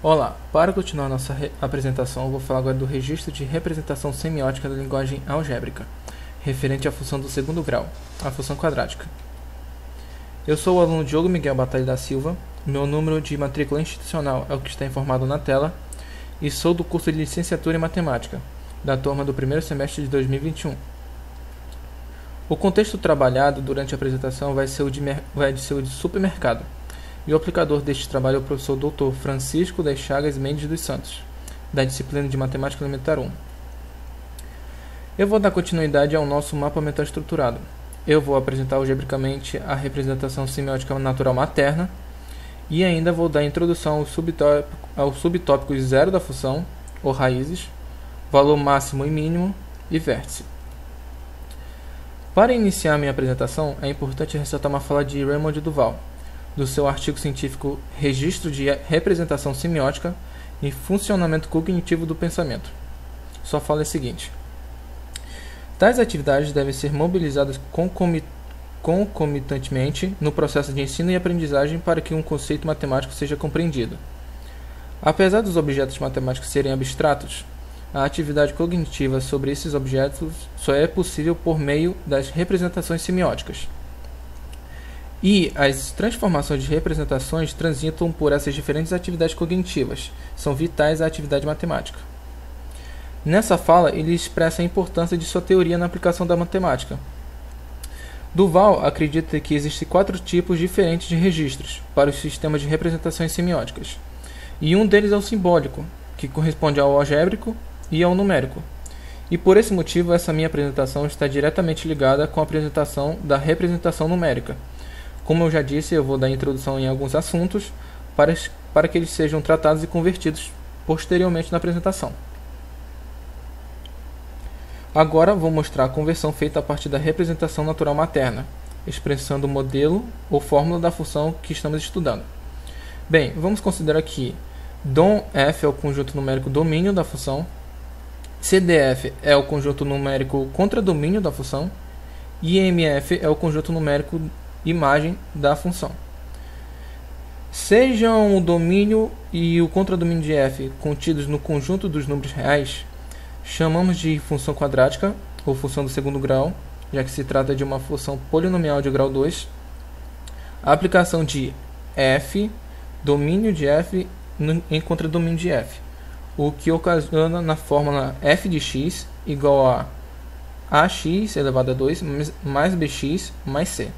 Olá, para continuar nossa apresentação, eu vou falar agora do registro de representação semiótica da linguagem algébrica, referente à função do segundo grau, a função quadrática. Eu sou o aluno Diogo Miguel Batalha da Silva, meu número de matrícula institucional é o que está informado na tela, e sou do curso de Licenciatura em Matemática, da turma do primeiro semestre de 2021. O contexto trabalhado durante a apresentação vai ser o de supermercado, e o aplicador deste trabalho é o professor Dr. Francisco das Chagas Mendes dos Santos, da disciplina de Matemática Elementar 1. Eu vou dar continuidade ao nosso mapa mental estruturado. Eu vou apresentar algebricamente a representação semiótica natural materna e ainda vou dar introdução aos subtópicos zero da função, ou raízes, valor máximo e mínimo e vértice. Para iniciar minha apresentação, é importante ressaltar uma fala de Raymond Duval, do seu artigo científico Registro de Representação Semiótica e Funcionamento Cognitivo do Pensamento. Sua fala é a seguinte: tais atividades devem ser mobilizadas concomitantemente no processo de ensino e aprendizagem para que um conceito matemático seja compreendido. Apesar dos objetos matemáticos serem abstratos, a atividade cognitiva sobre esses objetos só é possível por meio das representações semióticas. E as transformações de representações transitam por essas diferentes atividades cognitivas, são vitais à atividade matemática. Nessa fala, ele expressa a importância de sua teoria na aplicação da matemática. Duval acredita que existem 4 tipos diferentes de registros para os sistemas de representações semióticas, e um deles é o simbólico, que corresponde ao algébrico e ao numérico. E por esse motivo, essa minha apresentação está diretamente ligada com a apresentação da representação numérica. Como eu já disse, eu vou dar introdução em alguns assuntos para que eles sejam tratados e convertidos posteriormente na apresentação. Agora vou mostrar a conversão feita a partir da representação natural materna, expressando o modelo ou fórmula da função que estamos estudando. Bem, vamos considerar que DOM-F é o conjunto numérico domínio da função, CDF é o conjunto numérico contradomínio da função e IMF é o conjunto numérico imagem da função. Sejam o domínio e o contradomínio de f contidos no conjunto dos números reais, chamamos de função quadrática ou função do segundo grau, já que se trata de uma função polinomial de grau 2. A aplicação de f, domínio de f em contradomínio de f, o que ocasiona na fórmula f de x igual a ax elevado a 2 mais bx mais c,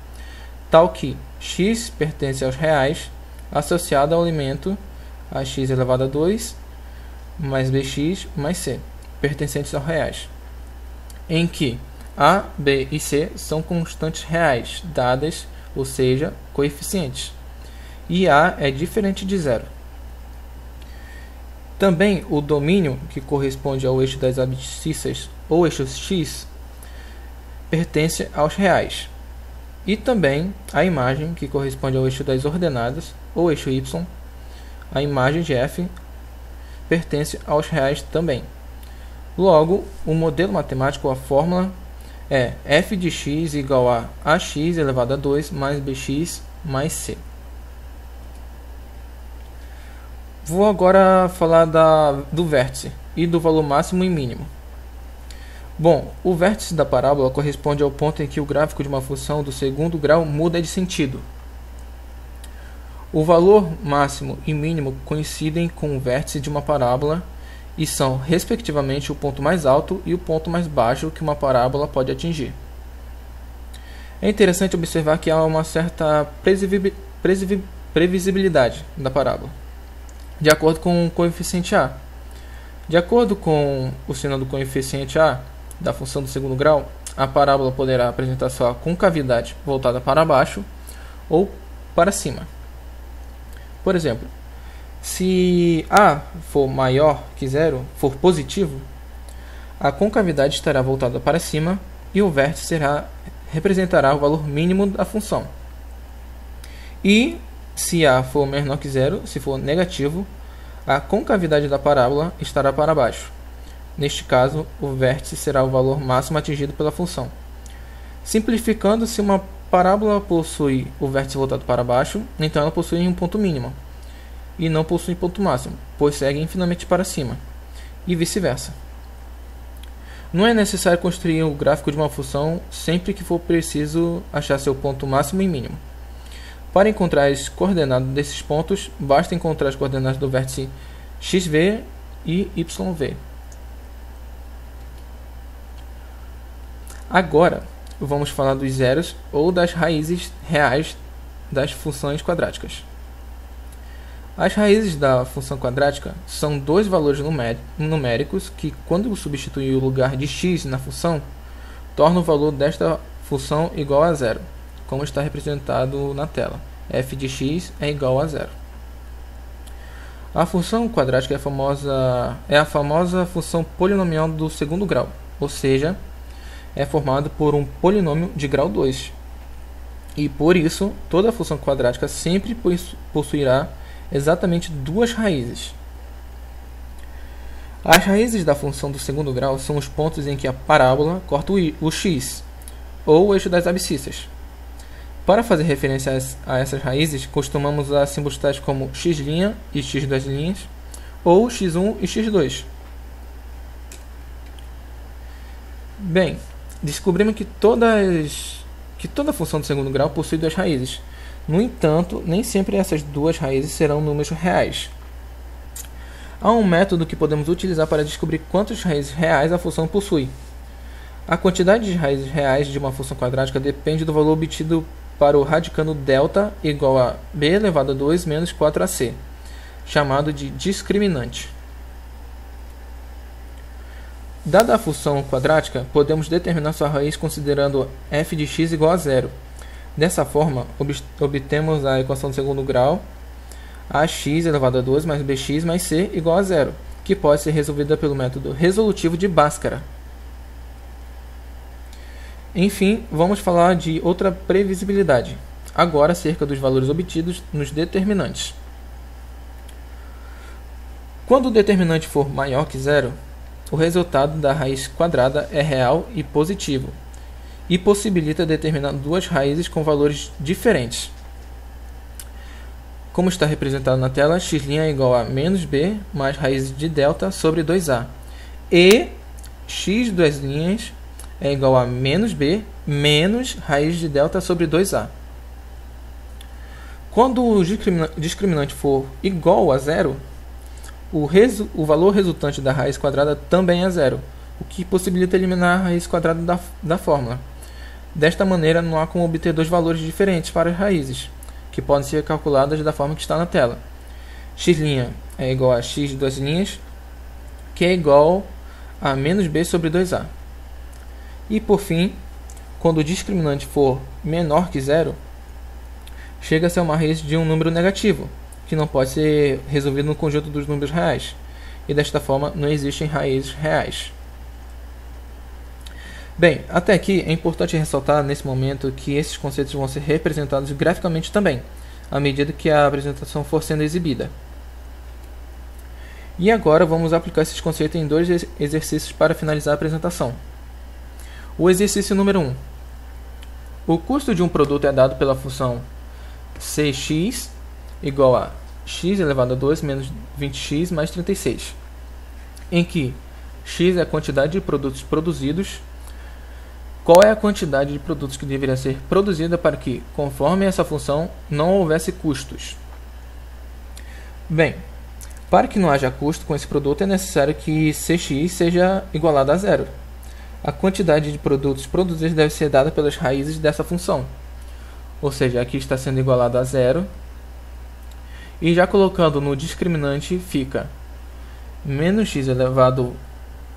tal que x pertence aos reais associado ao elemento ax elevado a 2 mais bx mais c, pertencentes aos reais, em que a, b e c são constantes reais dadas, ou seja, coeficientes, e a é diferente de zero. Também o domínio, que corresponde ao eixo das abscissas ou eixo x, pertence aos reais. E também a imagem, que corresponde ao eixo das ordenadas, ou eixo y, a imagem de f, pertence aos reais também. Logo, o modelo matemático, a fórmula, é f de x igual a ax elevado a 2 mais bx mais c. Vou agora falar do vértice e do valor máximo e mínimo. Bom, o vértice da parábola corresponde ao ponto em que o gráfico de uma função do segundo grau muda de sentido. O valor máximo e mínimo coincidem com o vértice de uma parábola e são, respectivamente, o ponto mais alto e o ponto mais baixo que uma parábola pode atingir. É interessante observar que há uma certa previsibilidade da parábola, de acordo com o coeficiente a. De acordo com o sinal do coeficiente a da função do segundo grau, a parábola poderá apresentar sua concavidade voltada para baixo ou para cima. Por exemplo, se a for maior que zero, for positivo, a concavidade estará voltada para cima e o vértice representará o valor mínimo da função. E se a for menor que zero, se for negativo, a concavidade da parábola estará para baixo. Neste caso, o vértice será o valor máximo atingido pela função. Simplificando, se uma parábola possui o vértice voltado para baixo, então ela possui um ponto mínimo. e não possuem ponto máximo, pois seguem infinitamente para cima, e vice-versa. Não é necessário construir o gráfico de uma função sempre que for preciso achar seu ponto máximo e mínimo. Para encontrar as coordenadas desses pontos, basta encontrar as coordenadas do vértice xv e yv. Agora, vamos falar dos zeros ou das raízes reais das funções quadráticas. As raízes da função quadrática são dois valores numéricos que, quando substituir o lugar de x na função, tornam o valor desta função igual a zero, como está representado na tela. F de x é igual a zero. A função quadrática é a famosa função polinomial do segundo grau, ou seja, é formado por um polinômio de grau 2. E por isso, toda função quadrática sempre possuirá exatamente duas raízes. As raízes da função do segundo grau são os pontos em que a parábola corta o x, ou o eixo das abscissas. Para fazer referência a essas raízes, costumamos usar símbolos tais como x' e x2', ou x1 e x2. Bem, descobrimos que toda função do segundo grau possui duas raízes. No entanto, nem sempre essas duas raízes serão números reais. Há um método que podemos utilizar para descobrir quantas raízes reais a função possui. A quantidade de raízes reais de uma função quadrática depende do valor obtido para o radicando delta igual a b elevado a 2 menos 4ac, chamado de discriminante. Dada a função quadrática, podemos determinar sua raiz considerando f de x igual a zero. Dessa forma, obtemos a equação do segundo grau, ax elevado a 2 mais bx mais c igual a zero, que pode ser resolvida pelo método resolutivo de Bhaskara. Enfim, vamos falar de outra previsibilidade, agora acerca dos valores obtidos nos determinantes. Quando o determinante for maior que zero, o resultado da raiz quadrada é real e positivo, e possibilita determinar duas raízes com valores diferentes. Como está representado na tela, x' é igual a menos b mais raiz de delta sobre 2a, e x' é igual a menos b menos raiz de delta sobre 2a. Quando o discriminante for igual a zero, o valor resultante da raiz quadrada também é zero, o que possibilita eliminar a raiz quadrada da fórmula. Desta maneira, não há como obter dois valores diferentes para as raízes, que podem ser calculadas da forma que está na tela. x' é igual a x2', que é igual a menos b sobre 2a. E por fim, quando o discriminante for menor que zero, chega-se a uma raiz de um número negativo, que não pode ser resolvido no conjunto dos números reais, e desta forma não existem raízes reais. Bem, até aqui é importante ressaltar nesse momento que esses conceitos vão ser representados graficamente também, à medida que a apresentação for sendo exibida. E agora vamos aplicar esses conceitos em dois exercícios para finalizar a apresentação. O exercício número 1. O custo de um produto é dado pela função cx igual a x elevado a 2 menos 20x mais 36, em que x é a quantidade de produtos produzidos. Qual é a quantidade de produtos que deveria ser produzida para que, conforme essa função, não houvesse custos? Bem, para que não haja custo com esse produto, é necessário que cx seja igualado a zero. A quantidade de produtos produzidos deve ser dada pelas raízes dessa função. Ou seja, aqui está sendo igualado a zero. E já colocando no discriminante, fica menos x elevado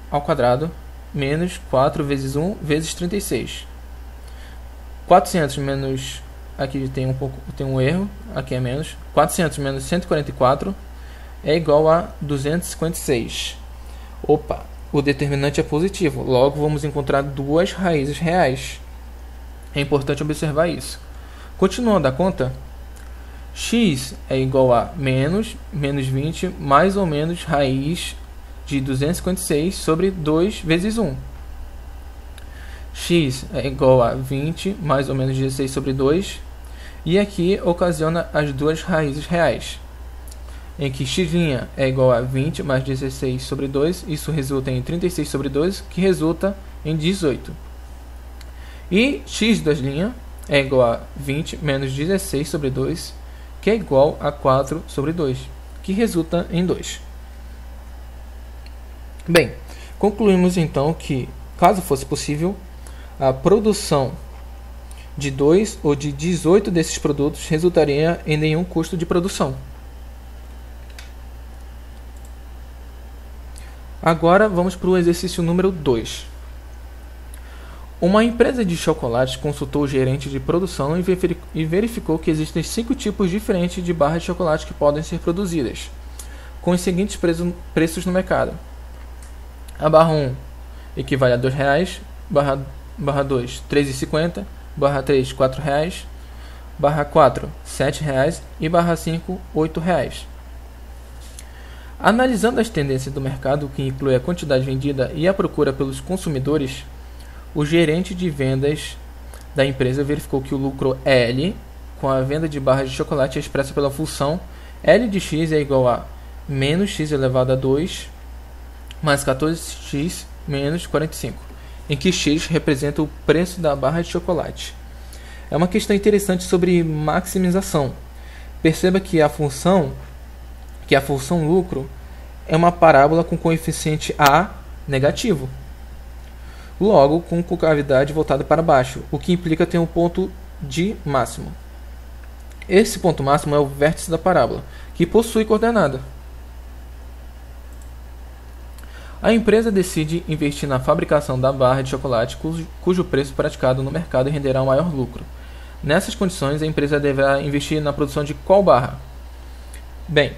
ao quadrado menos 4 vezes 1 vezes 36. 400 menos... Aqui tem um erro, aqui é menos. 400 menos 144 é igual a 256. Opa, o determinante é positivo, logo vamos encontrar duas raízes reais. É importante observar isso. Continuando a conta, x é igual a menos 20 mais ou menos raiz de 256 sobre 2 vezes 1. X é igual a 20 mais ou menos 16 sobre 2. E aqui ocasiona as duas raízes reais. em que x' é igual a 20 mais 16 sobre 2, isso resulta em 36 sobre 2, que resulta em 18. E x' é igual a 20 menos 16 sobre 2, que é igual a 4 sobre 2, que resulta em 2. Bem, concluímos então que, caso fosse possível, a produção de 2 ou de 18 desses produtos resultaria em nenhum custo de produção. Agora vamos para o exercício número 2. Uma empresa de chocolates consultou o gerente de produção e verificou que existem 5 tipos diferentes de barras de chocolate que podem ser produzidas, com os seguintes preços no mercado. A barra 1 equivale a R$ 2,00, barra 2 R$ 3,50, barra 3 R$ 4,00, barra 4 R$ 7,00 e barra 5 R$ 8,00. Analisando as tendências do mercado, que inclui a quantidade vendida e a procura pelos consumidores, o gerente de vendas da empresa verificou que o lucro L com a venda de barras de chocolate é expresso pela função L de x é igual a menos x elevado a 2 mais 14x menos 45, em que x representa o preço da barra de chocolate. É uma questão interessante sobre maximização. Perceba que a função lucro é uma parábola com coeficiente A negativo, logo com concavidade voltada para baixo, o que implica ter um ponto de máximo. Esse ponto máximo é o vértice da parábola, que possui coordenada. A empresa decide investir na fabricação da barra de chocolate cujo preço praticado no mercado renderá um maior lucro. Nessas condições, a empresa deverá investir na produção de qual barra? Bem,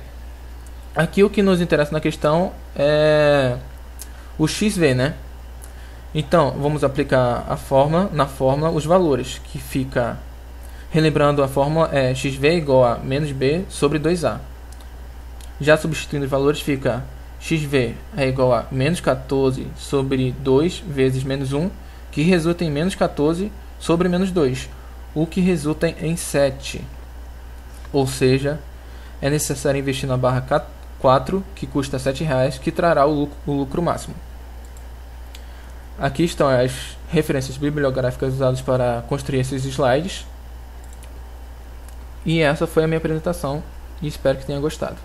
aqui o que nos interessa na questão é o XV, né? Então, vamos aplicar na fórmula os valores, que fica, relembrando a fórmula, é XV igual a menos B sobre 2A. Já substituindo os valores, fica XV é igual a menos 14 sobre 2 vezes menos 1, que resulta em menos 14 sobre menos 2, o que resulta em 7. Ou seja, é necessário investir na barra 4, que custa R$ 7,00, que trará o lucro máximo. Aqui estão as referências bibliográficas usadas para construir esses slides. E essa foi a minha apresentação e espero que tenha gostado.